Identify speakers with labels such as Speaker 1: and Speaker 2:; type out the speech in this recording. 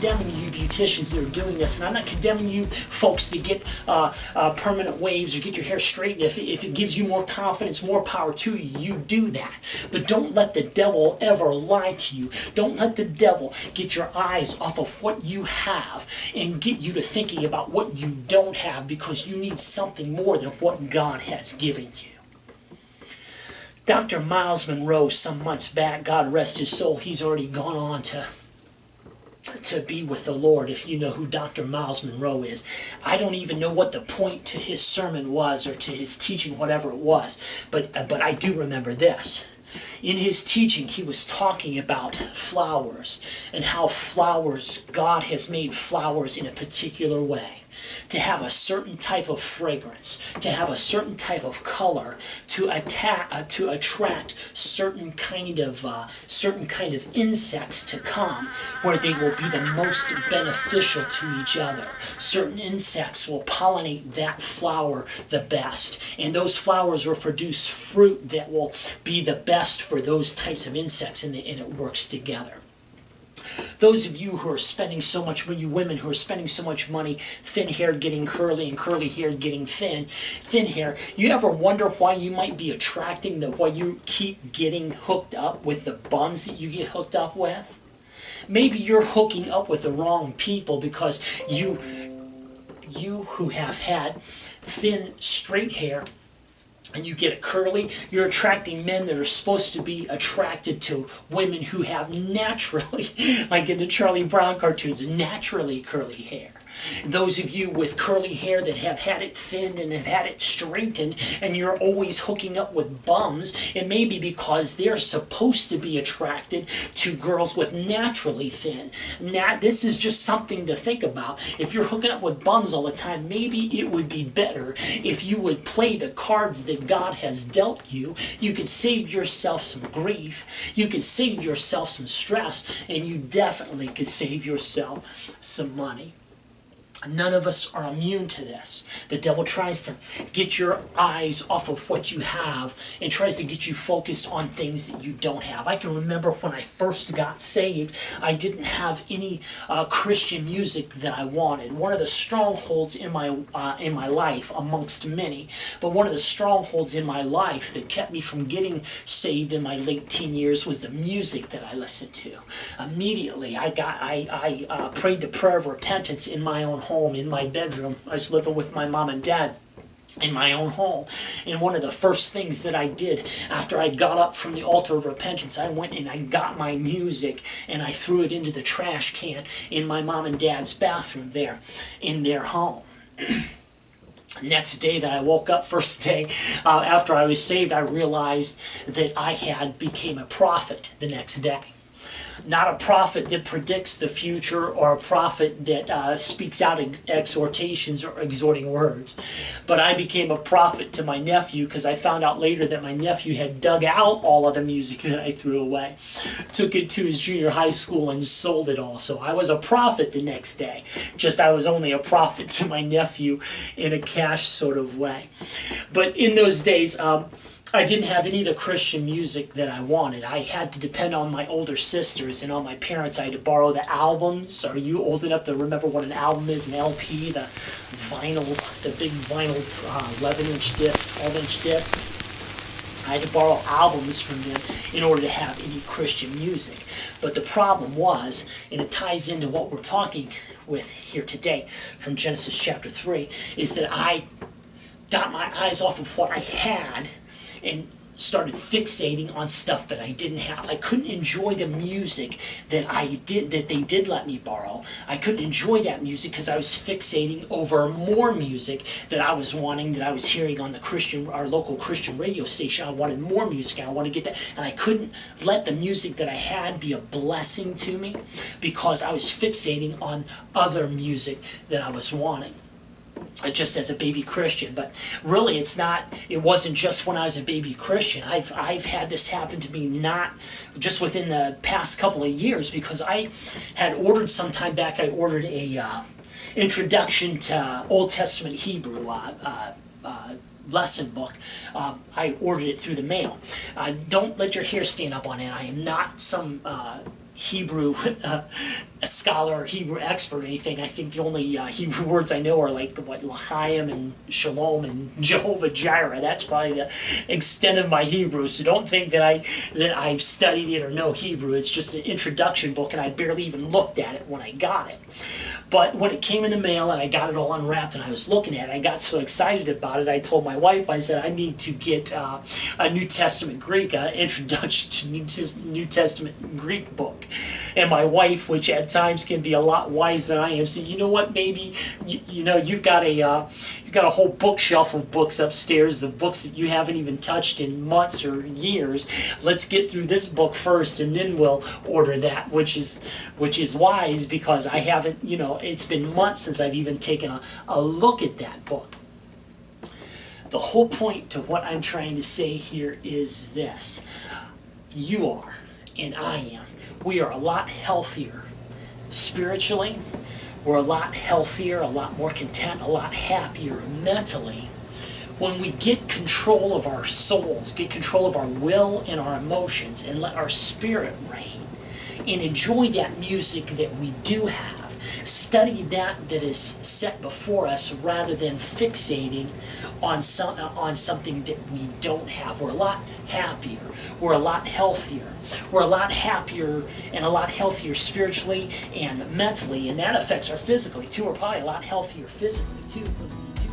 Speaker 1: condemning you beauticians that are doing this, and I'm not condemning you folks that get permanent waves or get your hair straightened. If it gives you more confidence, more power to you, you do that. But don't let the devil ever lie to you. Don't let the devil get your eyes off of what you have and get you to thinking about what you don't have, because you need something more than what God has given you. Dr. Miles Monroe, some months back, God rest his soul, he's already gone on to be with the Lord. If you know who Dr. Miles Monroe is, I don't even know what the point to his sermon was or to his teaching, whatever it was, but I do remember this. In his teaching, he was talking about flowers and how flowers, God has made flowers in a particular way, to have a certain type of fragrance, to have a certain type of color, to attract certain kind of insects to come, where they will be the most beneficial to each other. Certain insects will pollinate that flower the best, and those flowers will produce fruit that will be the best for those types of insects, and it works together. Those of you who are spending so much, you women who are spending so much money, thin-haired getting curly and curly-haired getting thin hair, you ever wonder why you might be attracting why you keep getting hooked up with the bums that you get hooked up with? Maybe you're hooking up with the wrong people because you who have had thin, straight hair, and you get it curly, you're attracting men that are supposed to be attracted to women who have naturally, like in the Charlie Brown cartoons, naturally curly hair. Those of you with curly hair that have had it thinned and have had it straightened, and you're always hooking up with bums, it may be because they're supposed to be attracted to girls with naturally thin. Now, this is just something to think about. If you're hooking up with bums all the time, maybe it would be better if you would play the cards that God has dealt you. You could save yourself some grief, you could save yourself some stress, and you definitely could save yourself some money. None of us are immune to this. The devil tries to get your eyes off of what you have and tries to get you focused on things that you don't have. I can remember when I first got saved, I didn't have any Christian music that I wanted. One of the strongholds in my life, amongst many, but one of the strongholds in my life that kept me from getting saved in my late teen years was the music that I listened to. Immediately, I prayed the prayer of repentance in my own home, in my bedroom. I was living with my mom and dad in my own home, and one of the first things that I did after I got up from the altar of repentance, I went and I got my music and I threw it into the trash can in my mom and dad's bathroom there in their home. Next day that I woke up, first day after I was saved, I realized that I had became a prophet the next day. Not a prophet that predicts the future or a prophet that speaks out exhortations or exhorting words. But I became a prophet to my nephew because I found out later that my nephew had dug out all of the music that I threw away, took it to his junior high school and sold it all. So I was a prophet the next day. Just I was only a prophet to my nephew in a cash sort of way. But in those days, I didn't have any of the Christian music that I wanted. I had to depend on my older sisters and on my parents. I had to borrow the albums. Are you old enough to remember what an album is? An LP, the vinyl, the big vinyl 11-inch discs, 12-inch discs. I had to borrow albums from them in order to have any Christian music. But the problem was, and it ties into what we're talking with here today from Genesis chapter 3, is that I got my eyes off of what I had and started fixating on stuff that I didn't have. I couldn't enjoy the music that they did let me borrow. I couldn't enjoy that music because I was fixating over more music that I was wanting, that I was hearing on our local Christian radio station. I wanted more music, and I wanted to get that, and I couldn't let the music that I had be a blessing to me because I was fixating on other music that I was wanting. Just as a baby Christian. But really it wasn't just when I was a baby Christian. I've had this happen to me not just within the past couple of years, because I had ordered some time back, I ordered a introduction to Old Testament Hebrew lesson book. I ordered it through the mail. Don't let your hair stand up on it. I am not some Hebrew a scholar or Hebrew expert or anything. I think the only Hebrew words I know are like what L'chaim and Shalom and Jehovah Jireh. That's probably the extent of my Hebrew. So don't think that I've studied it or know Hebrew. It's just an introduction book, and I barely even looked at it when I got it. But when it came in the mail and I got it all unwrapped and I was looking at it, I got so excited about it. I told my wife, I said, I need to get a New Testament Greek, introduction to New Testament Greek book. And my wife, which at times can be a lot wiser than I am, said, you know what, maybe you've got a whole bookshelf of books upstairs, of books that you haven't even touched in months or years. Let's get through this book first, and then we'll order that, which is wise, because I haven't, it's been months since I've even taken a look at that book. The whole point to what I'm trying to say here is this: you are, and I am. We are a lot healthier spiritually. We're a lot healthier, a lot more content, a lot happier mentally when we get control of our souls, get control of our will and our emotions, and let our spirit reign, and enjoy that music that we do have. Study that is set before us, rather than fixating on something that we don't have. We're a lot happier. We're a lot healthier. We're a lot happier and a lot healthier spiritually and mentally, and that affects our physically too. We're probably a lot healthier physically too when we do